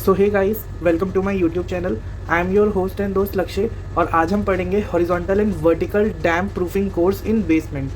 So hey guys, welcome to my YouTube channel. I am your host and दोस्त लक्ष्य और आज हम पढ़ेंगे horizontal and vertical damp proofing course in basement.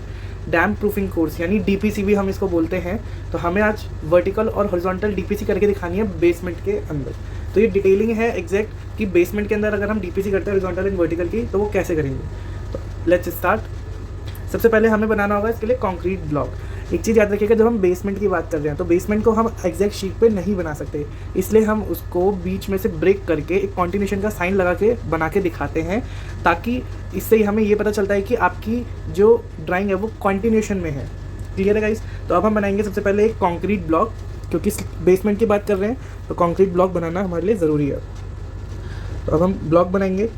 Damp proofing course यानी DPC भी हम इसको बोलते हैं। तो हमें आज वर्टिकल और हॉरिजॉन्टल डीपीसी करके दिखानी है बेसमेंट के अंदर। तो ये डिटेलिंग है एग्जैक्ट कि बेसमेंट के अंदर अगर हम डीपीसी करते हैं हॉरिजॉन्टल एंड वर्टिकल की तो वो कैसे करेंगे। तो लेट्स स्टार्ट। सबसे पहले हमें बनाना होगा इसके लिए कंक्रीट ब्लॉक। एक चीज़ याद रखिएगा, जब हम बेसमेंट की बात कर रहे हैं तो बेसमेंट को हम एग्जैक्ट शीट पे नहीं बना सकते, इसलिए हम उसको बीच में से ब्रेक करके एक कॉन्टिन्यूशन का साइन लगा के बना के दिखाते हैं, ताकि इससे ही हमें ये पता चलता है कि आपकी जो ड्राइंग है वो कॉन्टिन्यूशन में है। क्लियर है गाइस? तो अब हम बनाएंगे सबसे पहले एक कॉन्क्रीट ब्लॉक, क्योंकि बेसमेंट की बात कर रहे हैं तो कॉन्क्रीट ब्लॉक बनाना हमारे लिए ज़रूरी है। तो अब हम ब्लॉक बनाएंगे।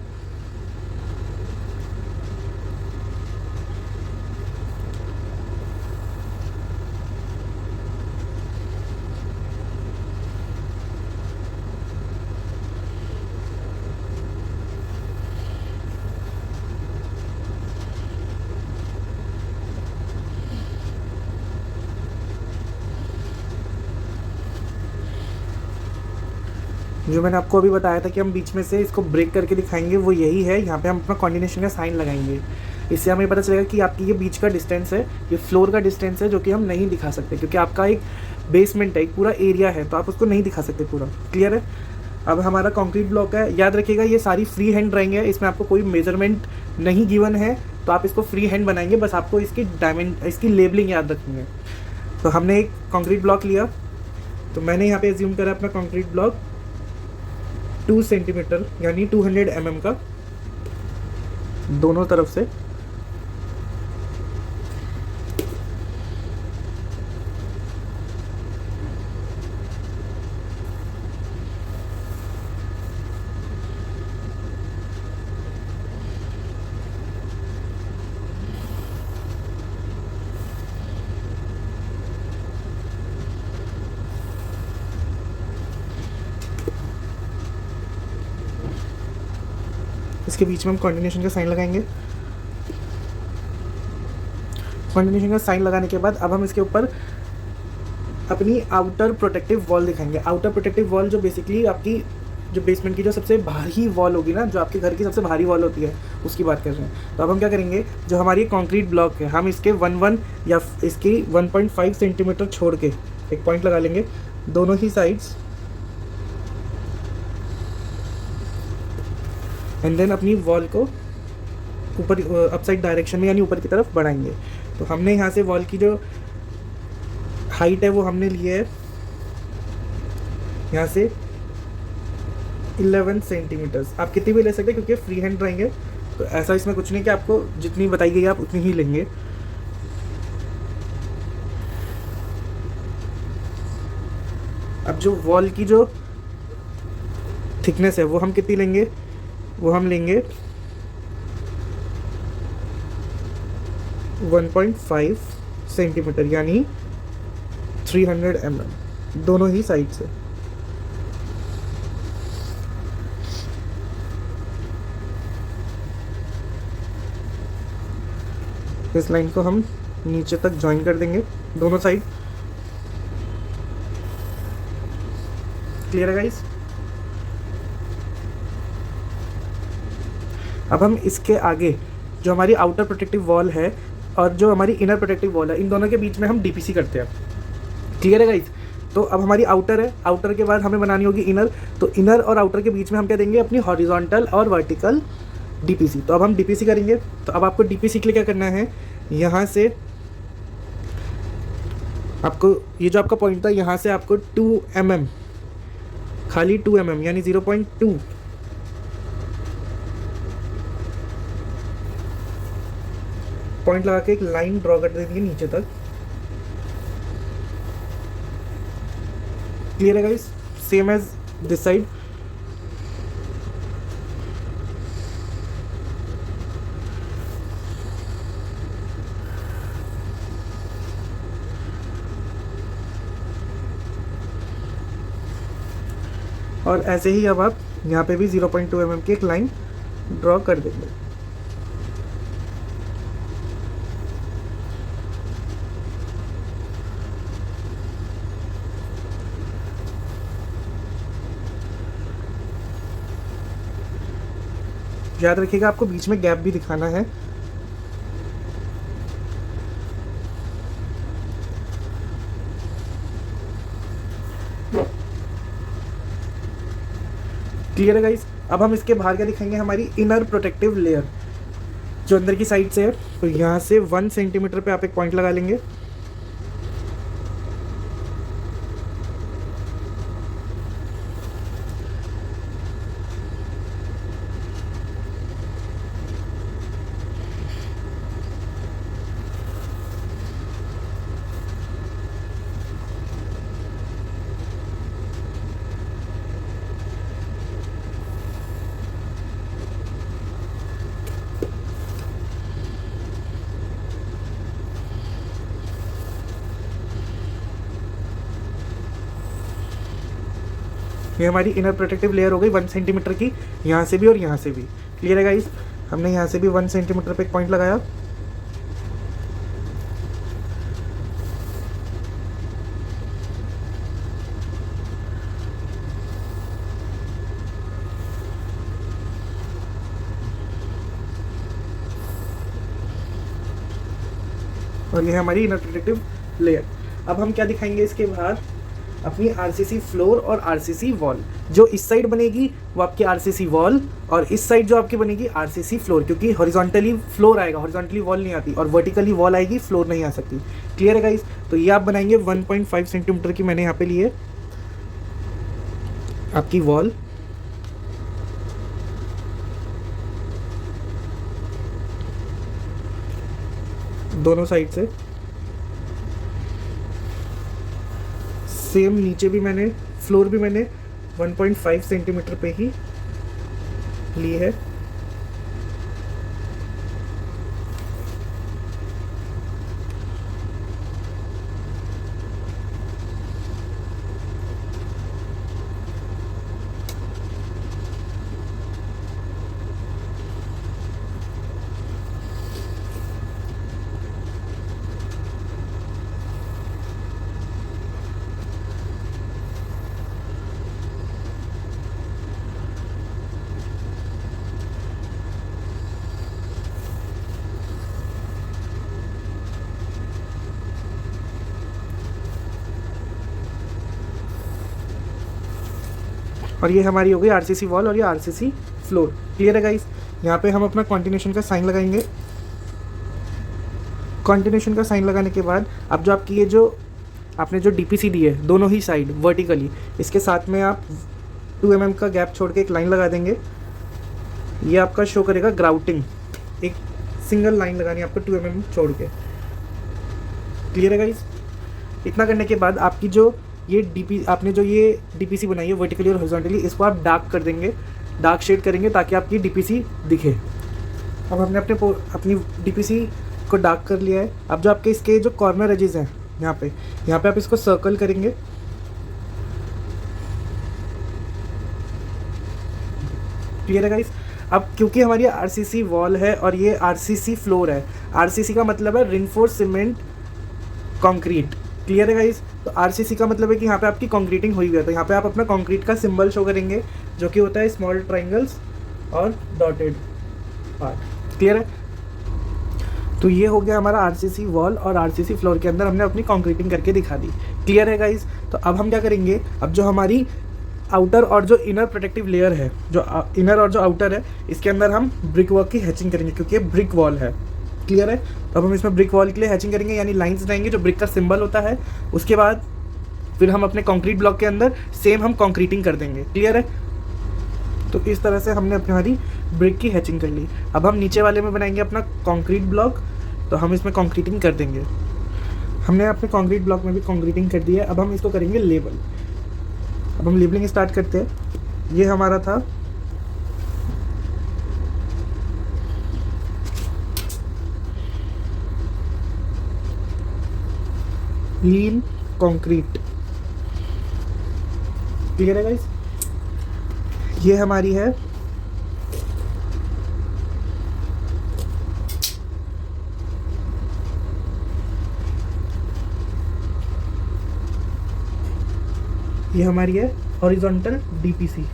जो मैंने आपको अभी बताया था कि हम बीच में से इसको ब्रेक करके दिखाएंगे, वो यही है। यहाँ पे हम अपना कॉन्टिन्यूशन का साइन लगाएंगे। इससे हमें पता चलेगा कि आपकी ये बीच का डिस्टेंस है, ये फ्लोर का डिस्टेंस है, जो कि हम नहीं दिखा सकते क्योंकि आपका एक बेसमेंट है, एक पूरा एरिया है, तो आप उसको नहीं दिखा सकते पूरा। क्लियर है? अब हमारा कंक्रीट ब्लॉक है। याद रखिएगा ये सारी फ्री हैंड ड्राइंग है, इसमें आपको कोई मेजरमेंट नहीं गिवन है, तो आप इसको फ्री हैंड बनाएंगे। बस आपको इसकी लेबलिंग याद रखनी है। तो हमने एक कंक्रीट ब्लॉक लिया, तो मैंने यहाँ पे एज्यूम करा अपना कंक्रीट ब्लॉक 2 सेंटीमीटर यानी 200 mm का दोनों तरफ से। इसके बीच में हम कॉन्टिन्यूशन का साइन लगाएंगे। कॉन्टिन्यूशन का साइन लगाने के बाद अब हम इसके ऊपर अपनी आउटर प्रोटेक्टिव वॉल दिखाएंगे। आउटर प्रोटेक्टिव वॉल जो बेसिकली आपकी जो बेसमेंट की जो सबसे भारी वॉल होगी ना, जो आपके घर की सबसे भारी वॉल होती है, उसकी बात कर रहे हैं। तो अब हम क्या करेंगे, जो हमारी कंक्रीट ब्लॉक है हम इसके 1 या इसकी 1.5 सेंटीमीटर छोड़ के एक पॉइंट लगा लेंगे दोनों ही साइड्स, एंड देन अपनी वॉल को ऊपर अपसाइड डायरेक्शन में यानी ऊपर की तरफ बढ़ाएंगे। तो हमने यहाँ से वॉल की जो हाइट है वो हमने ली है यहाँ से 11 सेंटीमीटर्स। आप कितनी भी ले सकते हैं क्योंकि फ्री हैंड ड्राइंग है, तो ऐसा इसमें कुछ नहीं कि आपको जितनी बताई गई आप उतनी ही लेंगे। अब जो वॉल की जो थिकनेस है वो हम कितनी लेंगे, वो हम लेंगे 1.5 सेंटीमीटर यानी 300 mm दोनों ही साइड से। इस लाइन को हम नीचे तक ज्वाइन कर देंगे दोनों साइड। क्लियर है गाइस? अब हम इसके आगे जो हमारी आउटर प्रोटेक्टिव वॉल है और जो हमारी इनर प्रोटेक्टिव वॉल है, इन दोनों के बीच में हम डीपीसी करते हैं। क्लियर है गाइस? तो अब हमारी आउटर है, आउटर के बाद हमें बनानी होगी इनर। तो इनर और आउटर के बीच में हम क्या देंगे, अपनी हॉरिजॉन्टल और वर्टिकल डीपीसी। तो अब हम डीपीसी करेंगे। तो अब आपको डीपीसी के लिए क्या करना है, यहाँ से आपको ये जो आपका पॉइंट था, यहाँ से आपको 2 mm, खाली 2 mm यानी 0.2 पॉइंट लगा के एक लाइन ड्रॉ कर देंगे नीचे तक। क्लियर है guys? Same as this side. और ऐसे ही अब आप यहाँ पे भी 0.2 mm की एक लाइन ड्रॉ कर देंगे। याद रखिएगा आपको बीच में गैप भी दिखाना है। क्लियर है गाइस। अब हम इसके बाहर क्या दिखाएंगे, हमारी इनर प्रोटेक्टिव लेयर जो अंदर की साइड से है। तो यहाँ से 1 सेंटीमीटर पे आप एक पॉइंट लगा लेंगे। ये हमारी इनर प्रोटेक्टिव लेयर हो गई 1 सेंटीमीटर की, यहाँ से भी और यहाँ से भी। क्लियर है गाइस। हमने यहाँ से भी 1 सेंटीमीटर पे एक पॉइंट लगाया। और ये है हमारी इनर प्रोटेक्टिव लेयर। अब हम क्या दिखाएंगे इसके बाहर, अपनी आरसीसी फ्लोर और आरसीसी वॉल। जो इस साइड बनेगी वो आपकी आरसीसी वॉल, और इस साइड जो आपकी बनेगी आरसीसी फ्लोर, क्योंकि हॉरिजॉन्टली फ्लोर आएगा, हॉरिजॉन्टली वॉल नहीं आती, और वर्टिकली वॉल आएगी, फ्लोर नहीं आ सकती। क्लियर है गाइस। तो ये आप बनाएंगे 1.5 सेंटीमीटर की मैंने यहाँ पे ली है आपकी वॉल। दोनों साइड से सेम, नीचे भी मैंने, फ्लोर भी मैंने 1.5 सेंटीमीटर पे ही ली है। और ये हमारी हो गई आरसीसी वॉल और ये आरसीसी फ्लोर। क्लियर है गाइस। यहाँ पे हम अपना कॉन्टिन्यूशन का साइन लगाएंगे। कॉन्टिन्यूशन का साइन लगाने के बाद अब जो आपकी ये जो आपने जो डीपीसी दी है दोनों ही साइड वर्टिकली, इसके साथ में आप 2 mm का गैप छोड़ के एक लाइन लगा देंगे। ये आपका शो करेगा ग्राउटिंग। एक सिंगल लाइन लगानी है आपको 2 mm छोड़ के। क्लियर है गाइस। इतना करने के बाद आपकी जो ये आपने जो ये डीपीसी बनाई है वर्टिकली और हॉरिजॉन्टली, इसको आप डार्क कर देंगे, डार्क शेड करेंगे ताकि आपकी डीपीसी दिखे। अब हमने अपनी डीपीसी को डार्क कर लिया है। अब जो आपके इसके जो कॉर्नर एजेस हैं यहाँ पे आप इसको सर्कल करेंगे। क्लियर है गाइस। अब क्योंकि हमारी आरसीसी वॉल है और ये आरसीसी फ्लोर है, आरसीसी का मतलब है रिइंफोर्स्ड सीमेंट कंक्रीट। क्लियर है गाइस। तो आरसीसी का मतलब है कि यहाँ पे आपकी कंक्रीटिंग हुई हुई है, तो यहाँ पे आप अपना कंक्रीट का सिंबल शो करेंगे जो कि होता है स्मॉल ट्रायंगल्स और डॉटेड पार्ट। क्लियर है। तो ये हो गया हमारा आरसीसी वॉल और आरसीसी फ्लोर के अंदर हमने अपनी कंक्रीटिंग करके दिखा दी। क्लियर है गाइस। तो अब हम क्या करेंगे, अब जो हमारी आउटर और जो इनर प्रोटेक्टिव लेयर है, जो इनर और जो आउटर है, इसके अंदर हम ब्रिक वर्क की हैचिंग करेंगे क्योंकि ये ब्रिक वॉल है। क्लियर है। तो अब हम इसमें ब्रिक वॉल के लिए हैचिंग करेंगे, यानी लाइंस बनाएंगे जो ब्रिक का सिंबल होता है। उसके बाद फिर हम अपने कंक्रीट ब्लॉक के अंदर सेम हम कंक्रीटिंग कर देंगे। क्लियर है। तो इस तरह से हमने हमारी ब्रिक की हैचिंग कर ली। अब हम नीचे वाले में बनाएंगे अपना कंक्रीट ब्लॉक, तो हम इसमें कंक्रीटिंग कर देंगे। हमने अपने कंक्रीट ब्लॉक में भी कंक्रीटिंग कर दी है। अब हम इसको करेंगे लेबल। अब हम लेबलिंग स्टार्ट करते हैं। ये हमारा था लीन कंक्रीट। क्लियर है गाइस। ये हमारी है हॉरिजॉन्टल डीपीसी।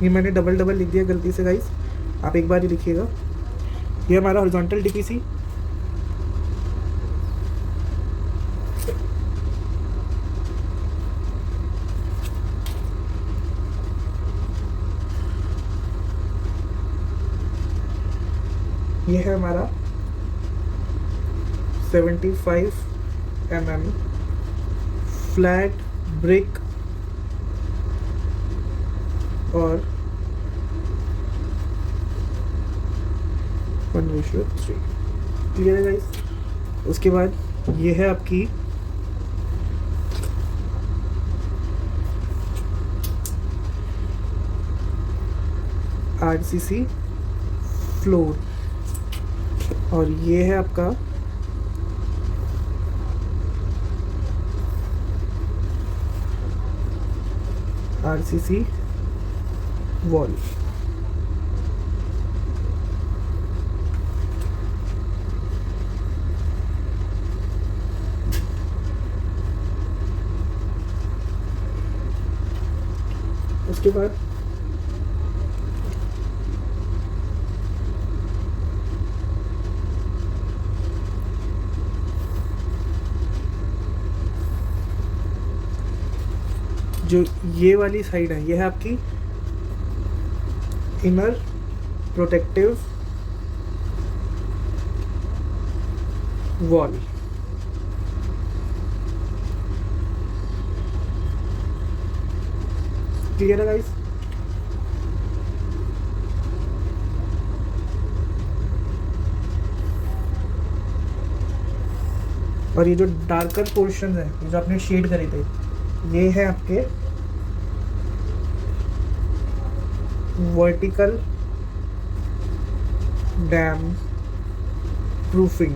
ये मैंने डबल डबल लिख दिया गलती से गाइस, आप एक बार ही लिखिएगा। ये हमारा हॉरिजॉन्टल डीपीसी, ये है हमारा 75 mm फ्लैट ब्रिक और 1:3। क्लियर है गाइस। उसके बाद ये है आपकी RCC फ्लोर और ये है आपका RCC वॉल। उसके बाद जो ये वाली साइड है, ये है आपकी इनर प्रोटेक्टिव वॉल। क्लियर है गाइस। और ये जो डार्कर पोर्शन है, ये जो आपने शेड करे थे, ये है आपके vertical damp proofing,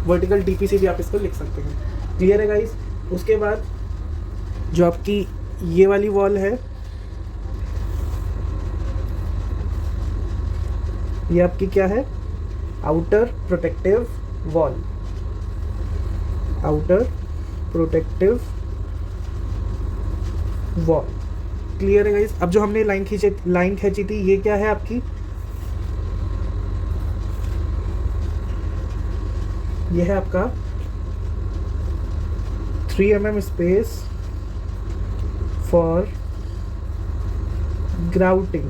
vertical DPC भी आप इसको लिख सकते हैं। क्लियर है गाइस। उसके बाद जो आपकी ये वाली वॉल है, ये आपकी क्या है, outer protective wall, outer protective wall. Clear है गाइस। अब जो हमने लाइन खींची थी, ये क्या है आपकी, ये है आपका 3 mm space for grouting.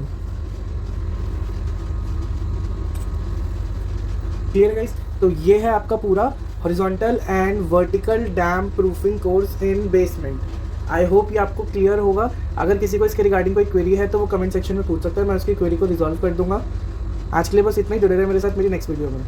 Clear guys. तो ये है आपका पूरा horizontal and vertical damp proofing course in basement. I hope ये आपको क्लियर होगा। अगर किसी को इसके रिगार्डिंग कोई क्वेरी है तो वो कमेंट सेक्शन में पूछ सकता है, मैं उसकी क्वेरी को रिजॉल्व कर दूंगा। आज के लिए बस इतना ही। जुड़े रहे मेरे साथ मेरी नेक्स्ट वीडियो में।